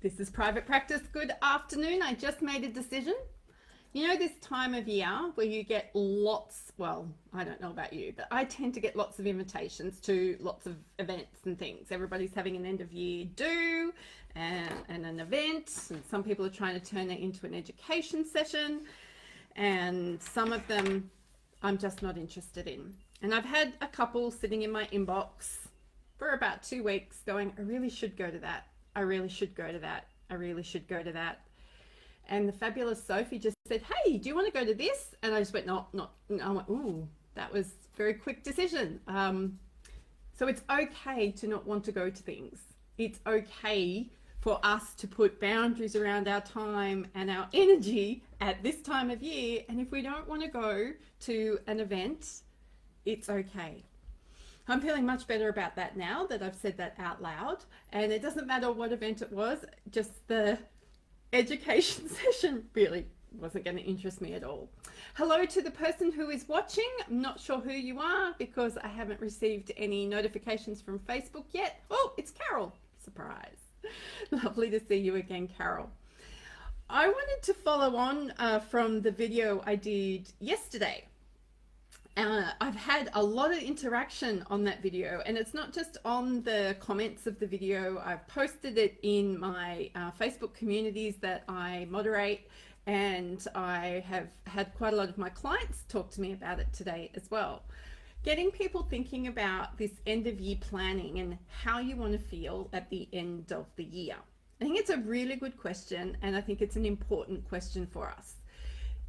This is Private Practice. Good afternoon. I just made a decision. You know, this time of year where you get lots, well, I don't know about you, but I tend to get lots of invitations to lots of events and things. Everybody's having an end of year do and an event, and some people are trying to turn it into an education session, and some of them I'm just not interested in. And I've had a couple sitting in my inbox for about 2 weeks going, I really should go to that. I really should go to that. I really should go to that. And the fabulous Sophie just said, hey, do you want to go to this? And I just went, no. I went, ooh, that was a very quick decision. So it's okay to not want to go to things. It's okay for us to put boundaries around our time and our energy at this time of year. And if we don't want to go to an event, it's okay. I'm feeling much better about that now that I've said that out loud. And it doesn't matter what event it was, just the education session really wasn't going to interest me at all. Hello to the person who is watching. I'm not sure who you are because I haven't received any notifications from Facebook yet. Oh, it's Carol. Surprise. Lovely to see you again, Carol. I wanted to follow on from the video I did yesterday. I've had a lot of interaction on that video, and it's not just on the comments of the video. I've posted it in my Facebook communities that I moderate, and I have had quite a lot of my clients talk to me about it today as well. Getting people thinking about this end of year planning and how you want to feel at the end of the year. I think it's a really good question, and I think it's an important question for us.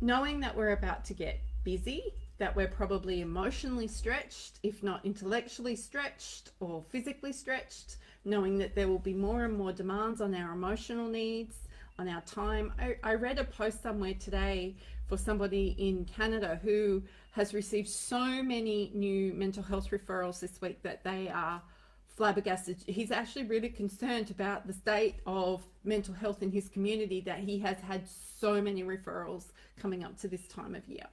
Knowing that we're about to get busy, that we're probably emotionally stretched, if not intellectually stretched or physically stretched, knowing that there will be more and more demands on our emotional needs, on our time. I read a post somewhere today for somebody in Canada who has received so many new mental health referrals this week that they are flabbergasted. He's actually really concerned about the state of mental health in his community, that he has had so many referrals coming up to this time of year.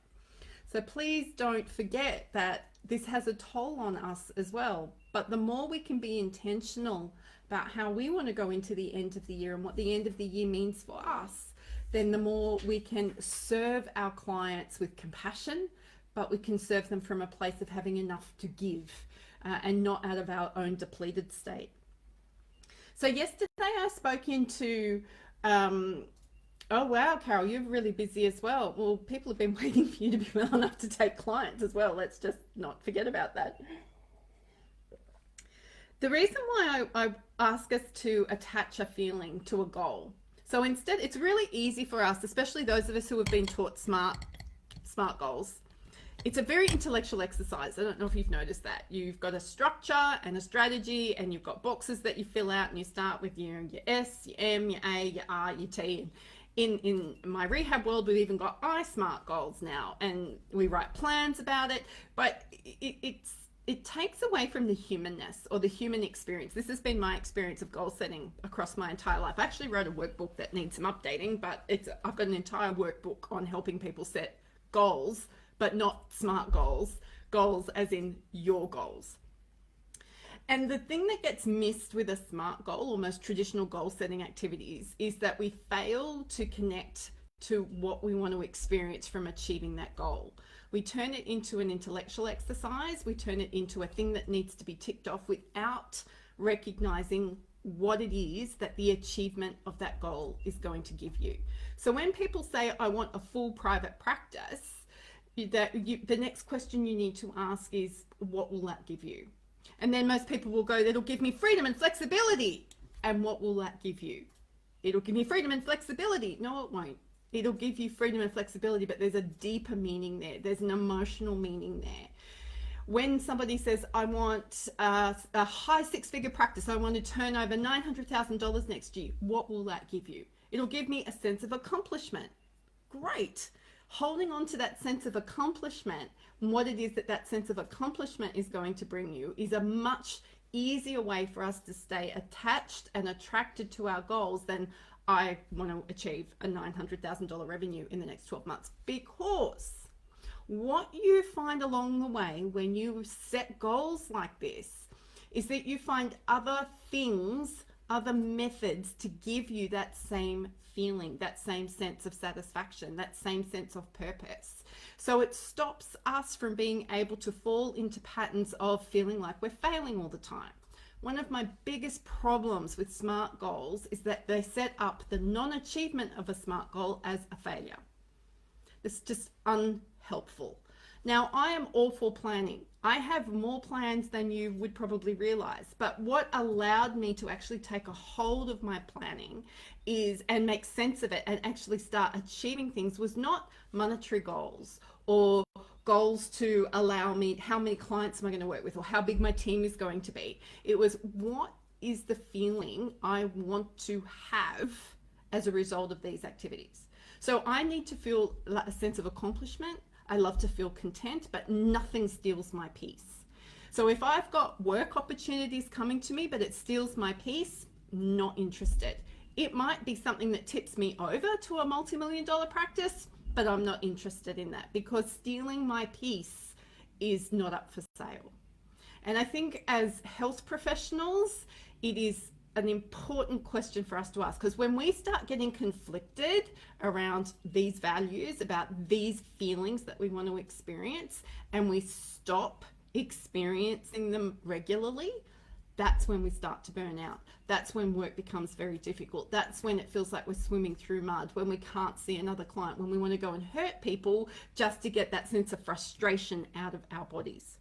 So please don't forget that this has a toll on us as well. But the more we can be intentional about how we want to go into the end of the year and what the end of the year means for us, then the more we can serve our clients with compassion, but we can serve them from a place of having enough to give and not out of our own depleted state. So yesterday I spoke into oh wow, Carol, you're really busy as well. Well, people have been waiting for you to be well enough to take clients as well. Let's just not forget about that. The reason why I ask us to attach a feeling to a goal. So instead, it's really easy for us, especially those of us who have been taught SMART goals. It's a very intellectual exercise. I don't know if you've noticed that. You've got a structure and a strategy, and you've got boxes that you fill out, and you start with your S, your M, your A, your R, your T. In my rehab world, we've even got iSmart goals now, and we write plans about it, but it takes away from the humanness or the human experience. This has been my experience of goal setting across my entire life. I actually wrote a workbook that needs some updating, but I've got an entire workbook on helping people set goals, but not SMART goals, goals as in your goals. And the thing that gets missed with a SMART goal, or most traditional goal setting activities, is that we fail to connect to what we want to experience from achieving that goal. We turn it into an intellectual exercise. We turn it into a thing that needs to be ticked off without recognizing what it is that the achievement of that goal is going to give you. So when people say, I want a full private practice, the next question you need to ask is, what will that give you? And then most people will go, that'll give me freedom and flexibility. And what will that give you? It'll give me freedom and flexibility. No, it won't. It'll give you freedom and flexibility, but there's a deeper meaning there. There's an emotional meaning there. When somebody says, I want a high six-figure practice, I want to turn over $900,000 next year, what will that give you? It'll give me a sense of accomplishment. Great. Holding on to that sense of accomplishment and what it is that sense of accomplishment is going to bring you is a much easier way for us to stay attached and attracted to our goals than I want to achieve a $900,000 revenue in the next 12 months. Because what you find along the way when you set goals like this is that you find other things other methods to give you that same feeling, that same sense of satisfaction, that same sense of purpose. So it stops us from being able to fall into patterns of feeling like we're failing all the time. One of my biggest problems with SMART goals is that they set up the non-achievement of a SMART goal as a failure. It's just unhelpful. Now, I am all for planning. I have more plans than you would probably realize. But what allowed me to actually take a hold of my planning and make sense of it and actually start achieving things was not monetary goals or goals to allow me how many clients am I going to work with or how big my team is going to be. It was, what is the feeling I want to have as a result of these activities? So I need to feel a sense of accomplishment. I love to feel content, but nothing steals my peace. So if I've got work opportunities coming to me, but it steals my peace, not interested. It might be something that tips me over to a multi-million-dollar practice, but I'm not interested in that because stealing my peace is not up for sale. And I think as health professionals, it is an important question for us to ask, because when we start getting conflicted around these values, about these feelings that we want to experience, and we stop experiencing them regularly, that's when we start to burn out. That's when work becomes very difficult. That's when it feels like we're swimming through mud, when we can't see another client, when we want to go and hurt people just to get that sense of frustration out of our bodies.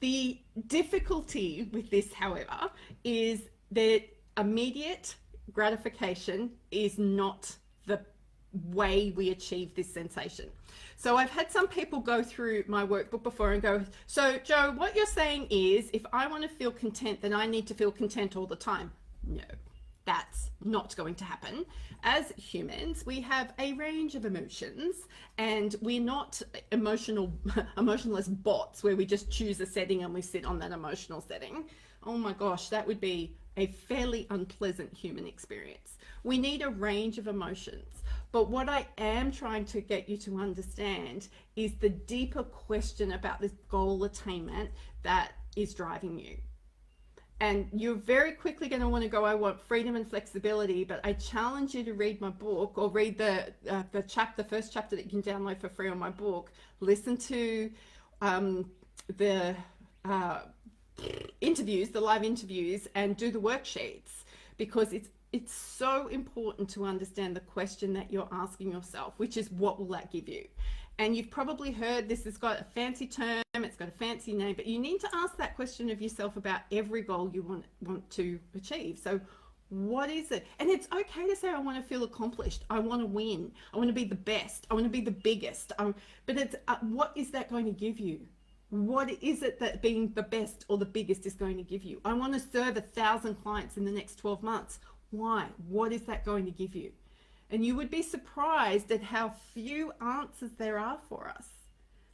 The difficulty with this, however, is that immediate gratification is not the way we achieve this sensation. So I've had some people go through my workbook before and go, so Joe, what you're saying is if I want to feel content, then I need to feel content all the time. No, that's not going to happen. As humans, we have a range of emotions, and we're not emotionless bots where we just choose a setting and we sit on that emotional setting. Oh my gosh, that would be a fairly unpleasant human experience. We need a range of emotions. But what I am trying to get you to understand is the deeper question about this goal attainment that is driving you. And you're very quickly going to want to go, I want freedom and flexibility, but I challenge you to read my book or read the first chapter that you can download for free on my book. Listen to the interviews, the live interviews, and do the worksheets, because it's so important to understand the question that you're asking yourself, which is, what will that give you? And you've probably heard this has got a fancy term, it's got a fancy name, but you need to ask that question of yourself about every goal you want to achieve. So what is it? And it's okay to say, I want to feel accomplished. I want to win. I want to be the best. I want to be the biggest. But it's what is that going to give you? What is it that being the best or the biggest is going to give you? I want to serve 1,000 clients in the next 12 months. Why? What is that going to give you? And you would be surprised at how few answers there are for us.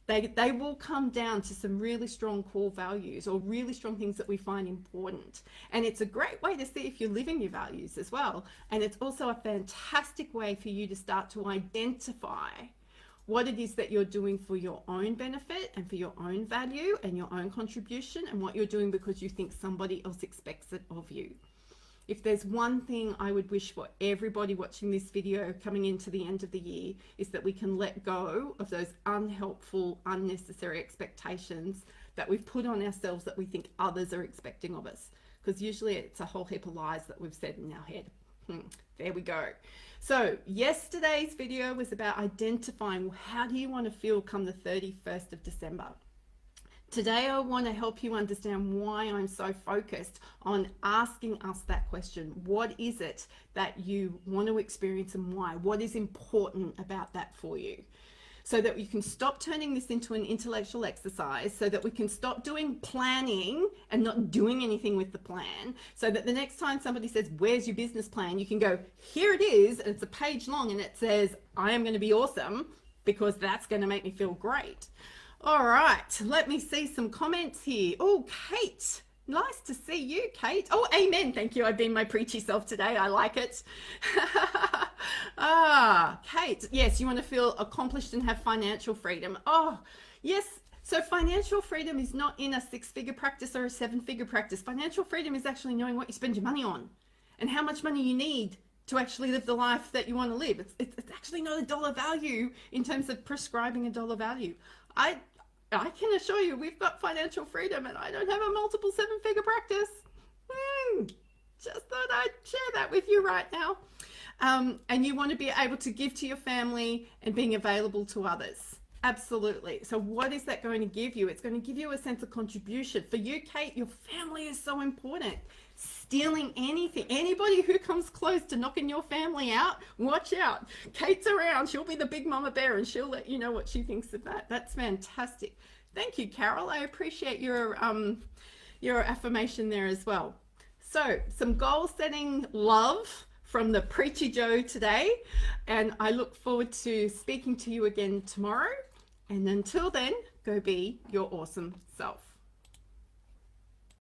They will come down to some really strong core values or really strong things that we find important. And it's a great way to see if you're living your values as well. And it's also a fantastic way for you to start to identify what it is that you're doing for your own benefit and for your own value and your own contribution, and what you're doing because you think somebody else expects it of you. If there's one thing I would wish for everybody watching this video coming into the end of the year, is that we can let go of those unhelpful, unnecessary expectations that we've put on ourselves that we think others are expecting of us. Because usually it's a whole heap of lies that we've said in our head. There we go. So yesterday's video was about identifying how do you want to feel come the 31st of December. Today, I want to help you understand why I'm so focused on asking us that question. What is it that you want to experience and why? What is important about that for you? So that you can stop turning this into an intellectual exercise, so that we can stop doing planning and not doing anything with the plan, so that the next time somebody says, where's your business plan? You can go, here it is, and it's a page long and it says, I am going to be awesome, because that's going to make me feel great. All right, let me see some comments here. Oh, Kate, nice to see you, Kate. Oh, amen. Thank you. I've been my preachy self today. I like it. Kate, yes, you want to feel accomplished and have financial freedom. Oh, yes, So financial freedom is not in a 6-figure practice or a 7-figure practice. Financial freedom is actually knowing what you spend your money on and how much money you need to actually live the life that you want to live. It's actually not a dollar value in terms of prescribing a dollar value. I can assure you we've got financial freedom, and I don't have a multiple 7-figure practice. Just thought I'd share that with you right now. And you want to be able to give to your family and being available to others. Absolutely. So what is that going to give you? It's going to give you a sense of contribution. For you, Kate, your family is so important. Stealing anything, anybody who comes close to knocking your family out, watch out. Kate's around. She'll be the big mama bear, and she'll let you know what she thinks of that. That's fantastic. Thank you, Carol. I appreciate your affirmation there as well. So some goal setting love from the Preachy Joe today, and I look forward to speaking to you again tomorrow. And until then, go be your awesome self.